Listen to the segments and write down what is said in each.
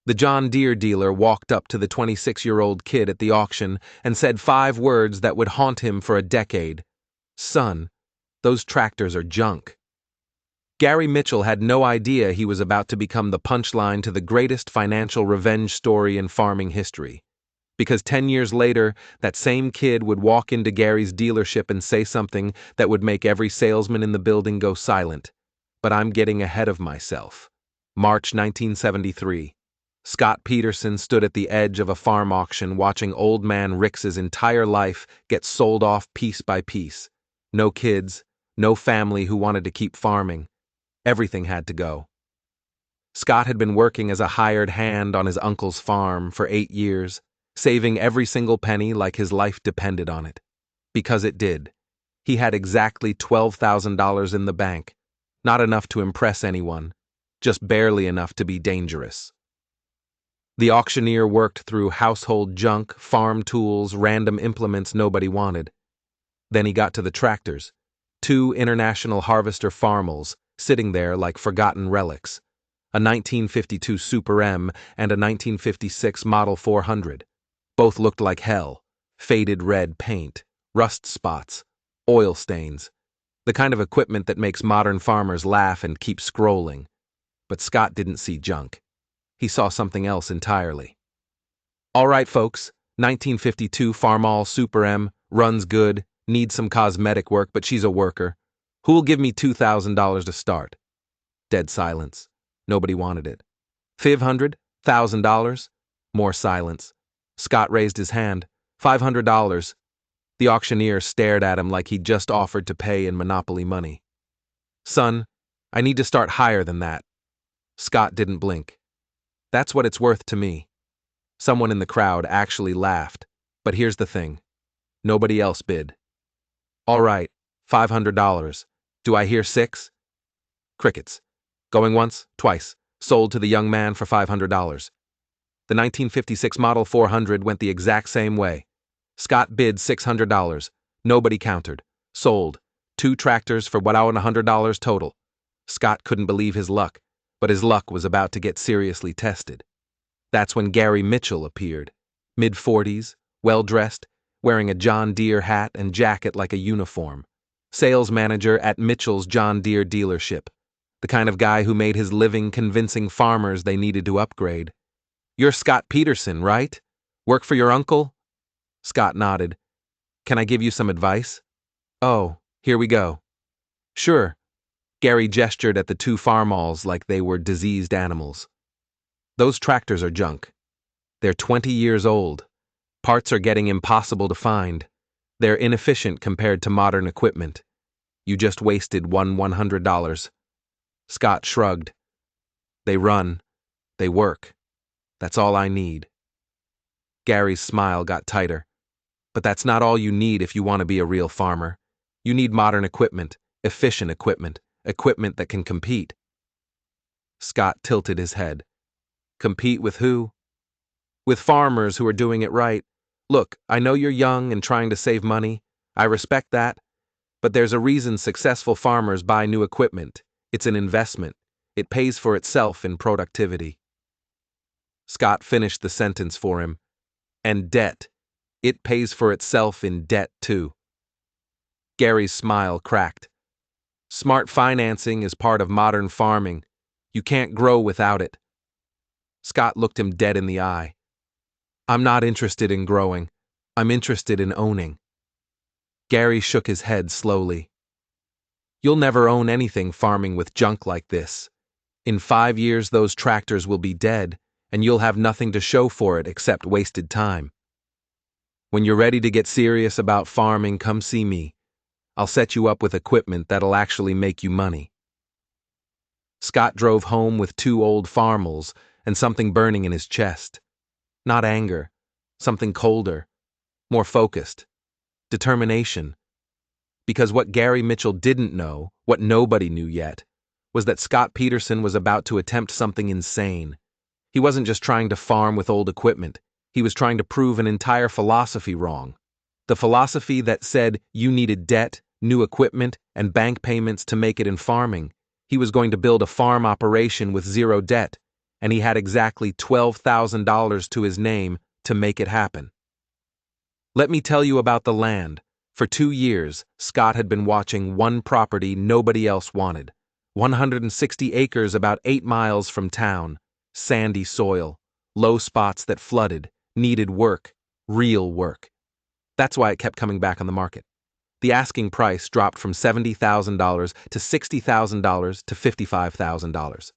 The John Deere dealer walked up to the 26-year-old kid at the auction and said 5 words that would haunt him for a decade. "Son, those tractors are junk." Gary Mitchell had no idea he was about to become the punchline to the greatest financial revenge story in farming history. Because 10 years later, that same kid would walk into Gary's dealership and say something that would make every salesman in the building go silent. But I'm getting ahead of myself. March 1973. Scott Peterson stood at the edge of a farm auction watching old man Ricks's entire life get sold off piece by piece. No kids, no family who wanted to keep farming. Everything had to go. Scott had been working as a hired hand on his uncle's farm for 8 years, saving every single penny like his life depended on it. Because it did. He had exactly $12,000 in the bank. Not enough to impress anyone, just barely enough to be dangerous. The auctioneer worked through household junk, farm tools, random implements nobody wanted. Then he got to the tractors, 2 International Harvester Farmalls, sitting there like forgotten relics, a 1952 Super M and a 1956 Model 400. Both looked like hell, faded red paint, rust spots, oil stains, the kind of equipment that makes modern farmers laugh and keep scrolling. But Scott didn't see junk. He saw something else entirely. "All right, folks, 1952 Farmall Super M, runs good, needs some cosmetic work, but she's a worker. Who'll give me $2,000 to start?" Dead silence. Nobody wanted it. $500? $1,000? More silence. Scott raised his hand. $500. The auctioneer stared at him like he'd just offered to pay in Monopoly money. "Son, I need to start higher than that." Scott didn't blink. "That's what it's worth to me." Someone in the crowd actually laughed. But here's the thing. Nobody else bid. "All right, $500. Do I hear 6? Crickets. Going once, twice. Sold to the young man for $500. The 1956 Model 400 went the exact same way. Scott bid $600. Nobody countered. Sold. 2 tractors for $100 total. Scott couldn't believe his luck, but his luck was about to get seriously tested. That's when Gary Mitchell appeared. Mid-40s, well-dressed, wearing a John Deere hat and jacket like a uniform. Sales manager at Mitchell's John Deere dealership. The kind of guy who made his living convincing farmers they needed to upgrade. "You're Scott Peterson, right? Work for your uncle?" Scott nodded. "Can I give you some advice?" "Oh, here we go." "Sure." Gary gestured at the 2 Farmalls like they were diseased animals. "Those tractors are junk. They're 20 years old. Parts are getting impossible to find. They're inefficient compared to modern equipment. You just wasted $100. Scott shrugged. "They run. They work. That's all I need." Gary's smile got tighter. "But that's not all you need if you want to be a real farmer. You need modern equipment, efficient equipment, equipment that can compete." Scott tilted his head. "Compete with who?" "With farmers who are doing it right. Look, I know you're young and trying to save money. I respect that. But there's a reason successful farmers buy new equipment. It's an investment. It pays for itself in productivity." Scott finished the sentence for him. "And debt. It pays for itself in debt, too." Gary's smile cracked. "Smart financing is part of modern farming. You can't grow without it." Scott looked him dead in the eye. "I'm not interested in growing. I'm interested in owning." Gary shook his head slowly. "You'll never own anything farming with junk like this. In 5 years those tractors will be dead, and you'll have nothing to show for it except wasted time. When you're ready to get serious about farming, come see me. I'll set you up with equipment that'll actually make you money." Scott drove home with 2 old Farmalls and something burning in his chest. Not anger, something colder, more focused, determination. Because what Gary Mitchell didn't know, what nobody knew yet, was that Scott Peterson was about to attempt something insane. He wasn't just trying to farm with old equipment. He was trying to prove an entire philosophy wrong. The philosophy that said you needed debt, new equipment, and bank payments to make it in farming. He was going to build a farm operation with 0 debt. and he had exactly $12,000 to his name to make it happen. Let me tell you about the land. For 2 years, Scott had been watching one property nobody else wanted. 160 acres about 8 miles from town. Sandy soil. Low spots that flooded. Needed work. Real work. That's why it kept coming back on the market. The asking price dropped from $70,000 to $60,000 to $55,000.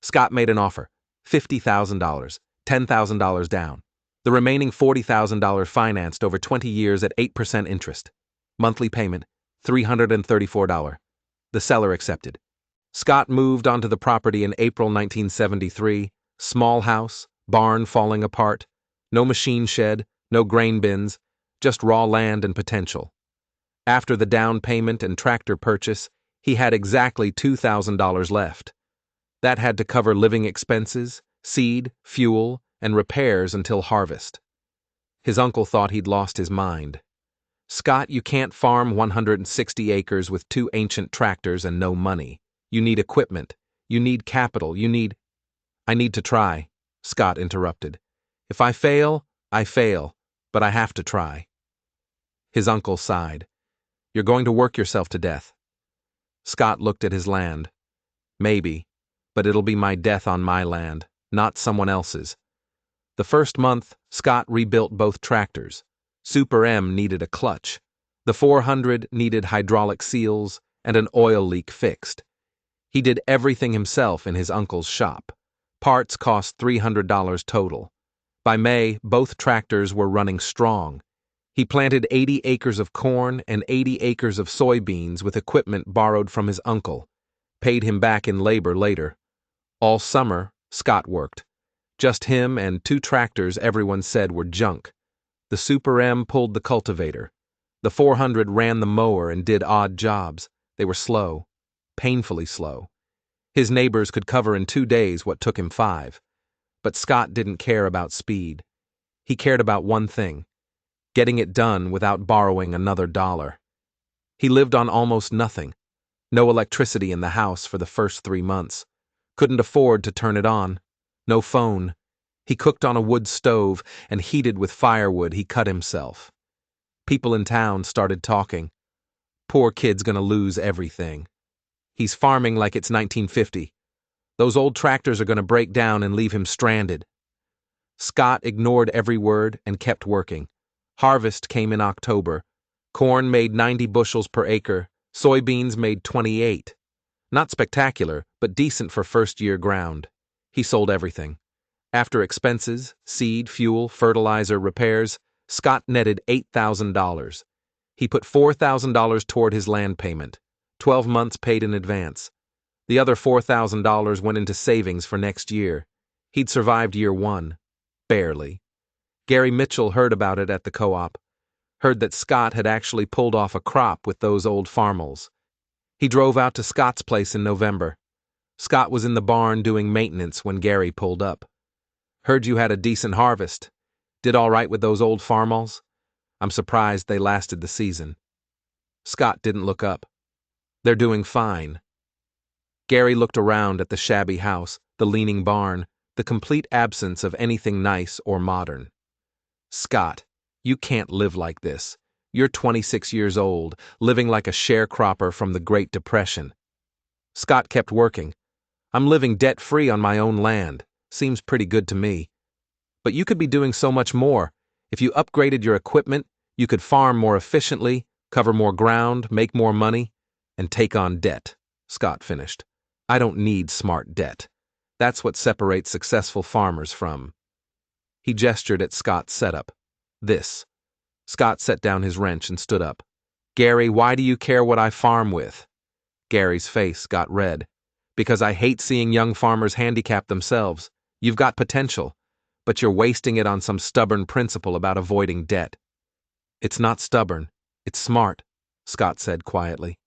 Scott made an offer. $50,000. $10,000 down. The remaining $40,000 financed over 20 years at 8% interest. Monthly payment, $334. The seller accepted. Scott moved onto the property in April 1973. Small house, barn falling apart. No machine shed, no grain bins, just raw land and potential. After the down payment and tractor purchase, he had exactly $2,000 left. That had to cover living expenses, seed, fuel, and repairs until harvest. His uncle thought he'd lost his mind. Scott, you can't farm 160 acres with 2 ancient tractors and no money. You need equipment. You need capital. I need to try, Scott interrupted. If I fail, I fail, but I have to try. His uncle sighed. You're going to work yourself to death. Scott looked at his land. Maybe, but it'll be my death on my land, not someone else's. The first month, Scott rebuilt both tractors. Super M needed a clutch. The 400 needed hydraulic seals and an oil leak fixed. He did everything himself in his uncle's shop. Parts cost $300 total. By May, both tractors were running strong. He planted 80 acres of corn and 80 acres of soybeans with equipment borrowed from his uncle. Paid him back in labor later. All summer, Scott worked. Just him and 2 tractors everyone said were junk. The Super M pulled the cultivator. The 400 ran the mower and did odd jobs. They were slow. Painfully slow. His neighbors could cover in 2 days what took him 5. But Scott didn't care about speed. He cared about one thing: getting it done without borrowing another dollar. He lived on almost nothing. No electricity in the house for the first 3 months. Couldn't afford to turn it on. No phone. He cooked on a wood stove and heated with firewood he cut himself. People in town started talking. Poor kid's gonna lose everything. He's farming like it's 1950. Those old tractors are gonna break down and leave him stranded. Scott ignored every word and kept working. Harvest came in October. Corn made 90 bushels per acre. Soybeans made 28. Not spectacular, but decent for first-year ground. He sold everything. After expenses, seed, fuel, fertilizer, repairs, Scott netted $8,000. He put $4,000 toward his land payment, 12 months paid in advance. The other $4,000 went into savings for next year. He'd survived year 1. Barely. Gary Mitchell heard about it at the co-op. Heard that Scott had actually pulled off a crop with those old Farmalls. He drove out to Scott's place in November. Scott was in the barn doing maintenance when Gary pulled up. Heard you had a decent harvest. Did all right with those old Farmalls? I'm surprised they lasted the season. Scott didn't look up. They're doing fine. Gary looked around at the shabby house, the leaning barn, the complete absence of anything nice or modern. Scott, you can't live like this. You're 26 years old, living like a sharecropper from the Great Depression. Scott kept working. I'm living debt-free on my own land. Seems pretty good to me. But you could be doing so much more. If you upgraded your equipment, you could farm more efficiently, cover more ground, make more money, and take on debt, Scott finished. I don't need smart debt. That's what separates successful farmers from. He gestured at Scott's setup. This. Scott set down his wrench and stood up. Gary, why do you care what I farm with? Gary's face got red. Because I hate seeing young farmers handicap themselves. You've got potential, but you're wasting it on some stubborn principle about avoiding debt. It's not stubborn. It's smart, Scott said quietly.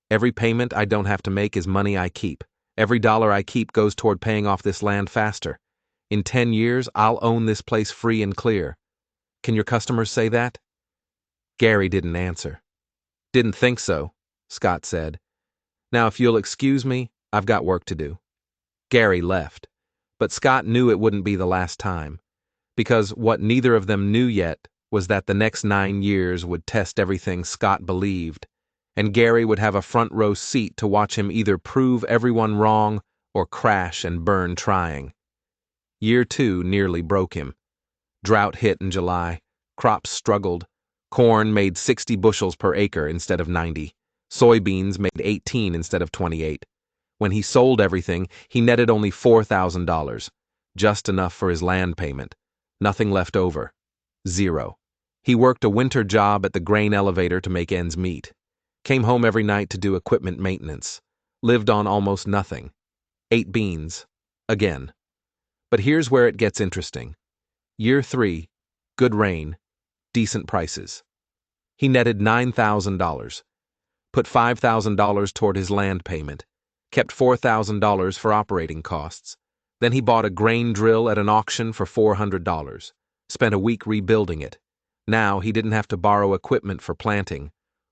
Every payment I don't have to make is money I keep. Every dollar I keep goes toward paying off this land faster. In 10 years, I'll own this place free and clear. Can your customers say that? Gary didn't answer. Didn't think so, Scott said. Now, if you'll excuse me, I've got work to do. Gary left. But Scott knew it wouldn't be the last time, because what neither of them knew yet was that the next 9 years would test everything Scott believed, and Gary would have a front row seat to watch him either prove everyone wrong or crash and burn trying. Year 2 nearly broke him. Drought hit in July. Crops struggled. Corn made 60 bushels per acre instead of 90. Soybeans made 18 instead of 28. When he sold everything, he netted only $4,000, just enough for his land payment. Nothing left over. Zero. He worked a winter job at the grain elevator to make ends meet. Came home every night to do equipment maintenance. Lived on almost nothing. Ate beans. Again. But here's where it gets interesting. Year 3, good rain, decent prices. He netted $9,000. Put $5,000 toward his land payment. Kept $4,000 for operating costs. Then he bought a grain drill at an auction for $400. Spent a week rebuilding it. Now he didn't have to borrow equipment for planting.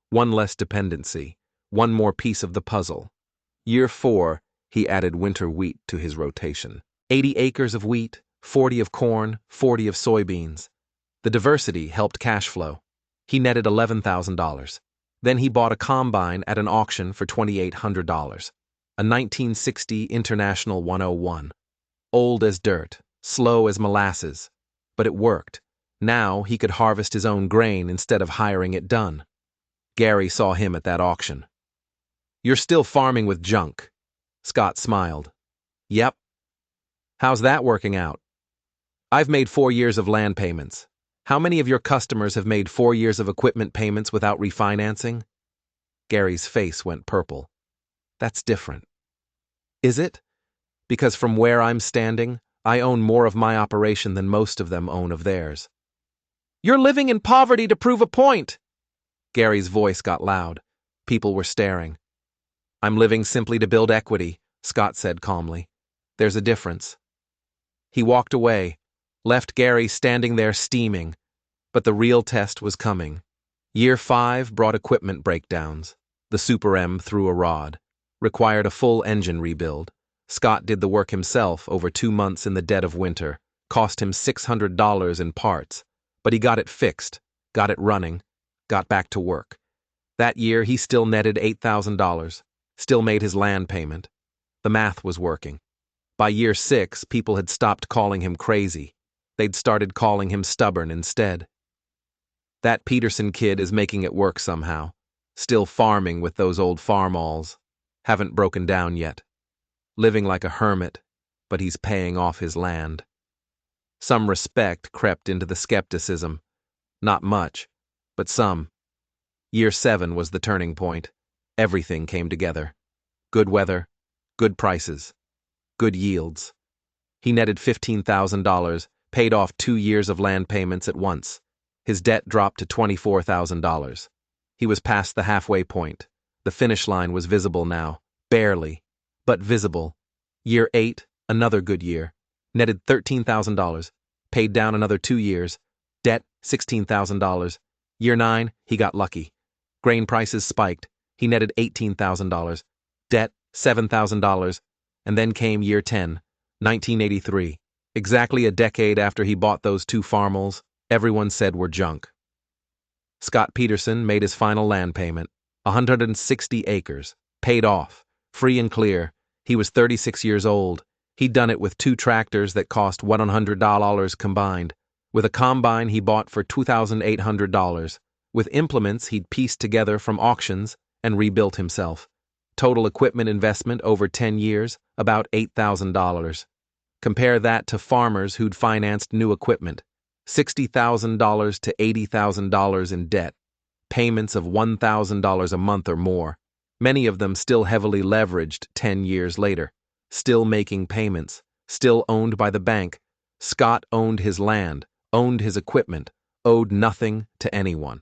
One less dependency. One more piece of the puzzle. Year 4, he added winter wheat to his rotation. 80 acres of wheat, 40 of corn, 40 of soybeans. The diversity helped cash flow. He netted $11,000. Then he bought a combine at an auction for $2,800. A 1960 International 101. Old as dirt, slow as molasses. But it worked. Now he could harvest his own grain instead of hiring it done. Gary saw him at that auction. "You're still farming with junk." Scott smiled. "Yep." "How's that working out?" "I've made 4 years of land payments. How many of your customers have made 4 years of equipment payments without refinancing?" Gary's face went purple. "That's different." "Is it? Because from where I'm standing, I own more of my operation than most of them own of theirs." "You're living in poverty to prove a point!" Gary's voice got loud. People were staring. "I'm living simply to build equity," Scott said calmly. "There's a difference." He walked away, left Gary standing there steaming. But the real test was coming. Year 5 brought equipment breakdowns. The Super M threw a rod. Required a full engine rebuild. Scott did the work himself over 2 months in the dead of winter. Cost him $600 in parts. But he got it fixed, got it running, got back to work. That year he still netted $8,000, still made his land payment. The math was working. By year 6, people had stopped calling him crazy. They'd started calling him stubborn instead. That Peterson kid is making it work somehow. Still farming with those old Farmalls. Haven't broken down yet. Living like a hermit, but he's paying off his land. Some respect crept into the skepticism. Not much, but some. Year 7 was the turning point. Everything came together. Good weather, good prices, good yields. He netted $15,000, paid off 2 years of land payments at once. His debt dropped to $24,000. He was past the halfway point. The finish line was visible now. Barely, but visible. Year 8, another good year. Netted $13,000. Paid down another 2 years. Debt, $16,000. Year 9, he got lucky. Grain prices spiked. He netted $18,000. Debt, $7,000. And then came year 10, 1983. Exactly a decade after he bought those 2 Farmalls, everyone said were junk. Scott Peterson made his final land payment, 160 acres, paid off, free and clear. He was 36 years old. He'd done it with 2 tractors that cost $100 combined, with a combine he bought for $2,800, with implements he'd pieced together from auctions and rebuilt himself. Total equipment investment over 10 years, about $8,000. Compare that to farmers who'd financed new equipment, $60,000 to $80,000 in debt, payments of $1,000 a month or more, many of them still heavily leveraged 10 years later, still making payments, still owned by the bank. Scott owned his land, owned his equipment, owed nothing to anyone.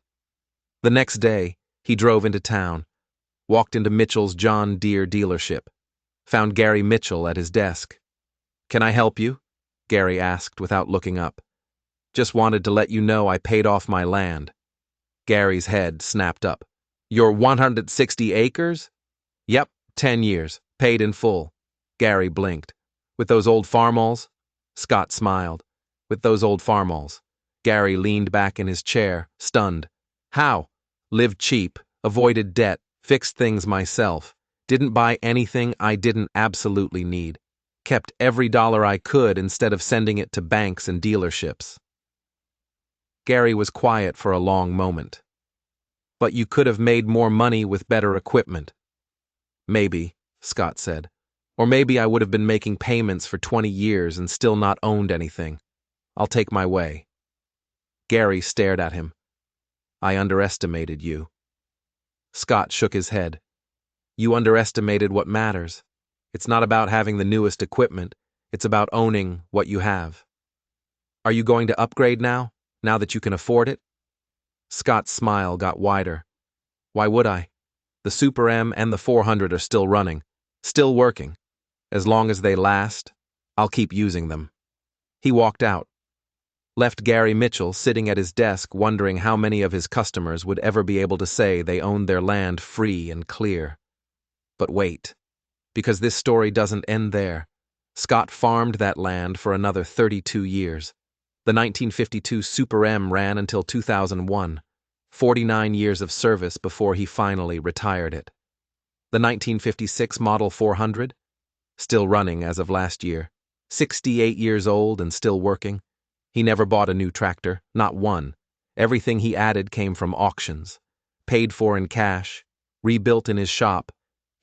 The next day, he drove into town, walked into Mitchell's John Deere dealership, found Gary Mitchell at his desk. "Can I help you?" Gary asked without looking up. "Just wanted to let you know I paid off my land." Gary's head snapped up. "Your 160 acres?" "Yep, 10 years, paid in full." Gary blinked. With those old Farmalls? Scott smiled. With those old Farmalls. Gary leaned back in his chair, stunned. How? Lived cheap, avoided debt, fixed things myself, didn't buy anything I didn't absolutely need, kept every dollar I could instead of sending it to banks and dealerships. Gary was quiet for a long moment. But you could have made more money with better equipment. Maybe, Scott said. Or maybe I would have been making payments for 20 years and still not owned anything. I'll take my way. Gary stared at him. I underestimated you. Scott shook his head. You underestimated what matters. It's not about having the newest equipment. It's about owning what you have. Are you going to upgrade now that you can afford it? Scott's smile got wider. Why would I? The Super M and the 400 are still running, still working. As long as they last, I'll keep using them. He walked out, left Gary Mitchell sitting at his desk wondering how many of his customers would ever be able to say they owned their land free and clear. But wait, because this story doesn't end there. Scott farmed that land for another 32 years. The 1952 Super M ran until 2001, 49 years of service before he finally retired it. The 1956 Model 400? Still running as of last year. 68 years old and still working. He never bought a new tractor, not one. Everything he added came from auctions. Paid for in cash, rebuilt in his shop.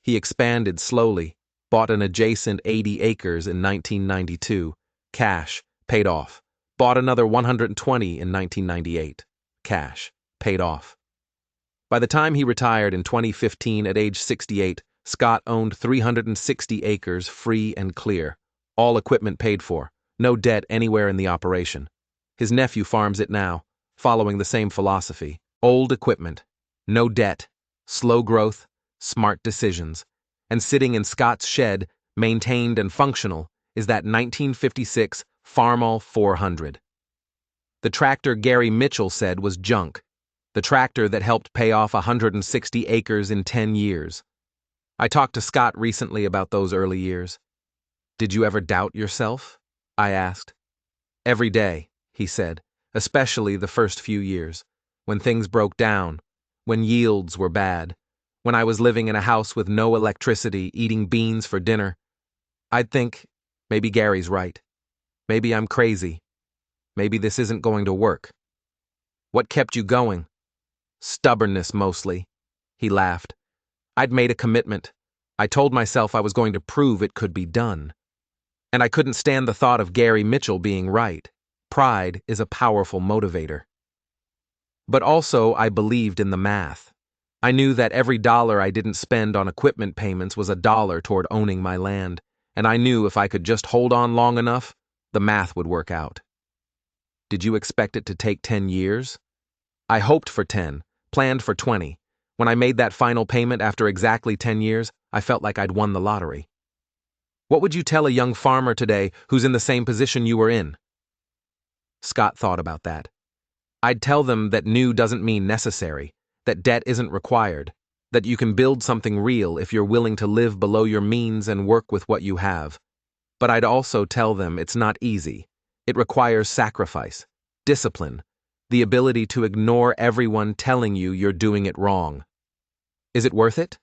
He expanded slowly, bought an adjacent 80 acres in 1992. Cash, paid off. Bought another 120 in 1998. Cash, paid off. By the time he retired in 2015 at age 68, Scott owned 360 acres free and clear, all equipment paid for, no debt anywhere in the operation. His nephew farms it now, following the same philosophy. Old equipment, no debt, slow growth, smart decisions. And sitting in Scott's shed, maintained and functional, is that 1956 Farmall 400. The tractor Gary Mitchell said was junk. The tractor that helped pay off 160 acres in 10 years. I talked to Scott recently about those early years. Did you ever doubt yourself? I asked. Every day, he said, especially the first few years, when things broke down, when yields were bad, when I was living in a house with no electricity, eating beans for dinner. I'd think, maybe Gary's right. Maybe I'm crazy. Maybe this isn't going to work. What kept you going? Stubbornness, mostly. He laughed. I'd made a commitment. I told myself I was going to prove it could be done. And I couldn't stand the thought of Gary Mitchell being right. Pride is a powerful motivator. But also, I believed in the math. I knew that every dollar I didn't spend on equipment payments was a dollar toward owning my land, and I knew if I could just hold on long enough, the math would work out. Did you expect it to take 10 years? I hoped for 10, planned for 20. When I made that final payment after exactly 10 years, I felt like I'd won the lottery. What would you tell a young farmer today who's in the same position you were in? Scott thought about that. I'd tell them that new doesn't mean necessary, that debt isn't required, that you can build something real if you're willing to live below your means and work with what you have. But I'd also tell them it's not easy. It requires sacrifice, discipline, the ability to ignore everyone telling you you're doing it wrong. Is it worth it?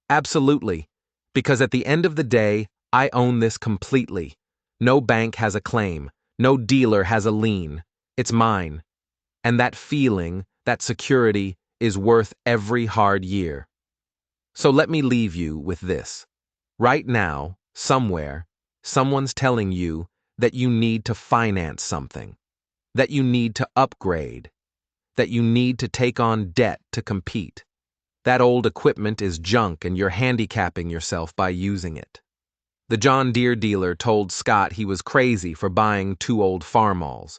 Absolutely, because at the end of the day, I own this completely. No bank has a claim. No dealer has a lien. It's mine. And that feeling, that security, is worth every hard year. So let me leave you with this. Right now, somewhere, someone's telling you that you need to finance something, that you need to upgrade, that you need to take on debt to compete. That old equipment is junk and you're handicapping yourself by using it. The John Deere dealer told Scott he was crazy for buying 2 old Farmalls,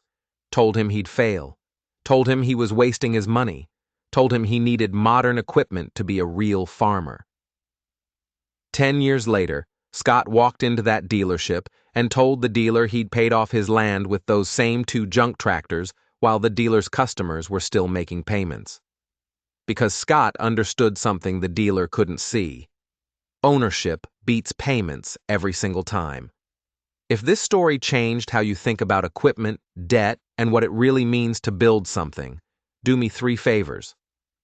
told him he'd fail, told him he was wasting his money, told him he needed modern equipment to be a real farmer. 10 years later, Scott walked into that dealership and told the dealer he'd paid off his land with those same 2 junk tractors while the dealer's customers were still making payments. Because Scott understood something the dealer couldn't see. Ownership beats payments every single time. If this story changed how you think about equipment, debt, and what it really means to build something, do me 3 favors.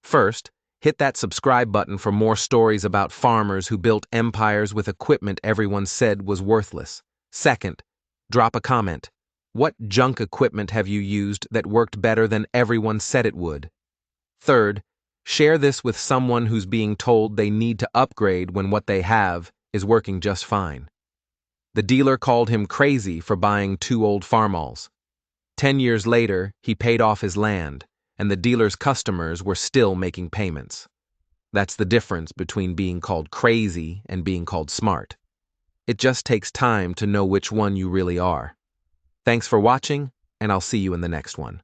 First, hit that subscribe button for more stories about farmers who built empires with equipment everyone said was worthless. Second, drop a comment. What junk equipment have you used that worked better than everyone said it would? Third, share this with someone who's being told they need to upgrade when what they have is working just fine. The dealer called him crazy for buying 2 old Farmalls. 10 years later, he paid off his land, and the dealer's customers were still making payments. That's the difference between being called crazy and being called smart. It just takes time to know which one you really are. Thanks for watching, and I'll see you in the next one.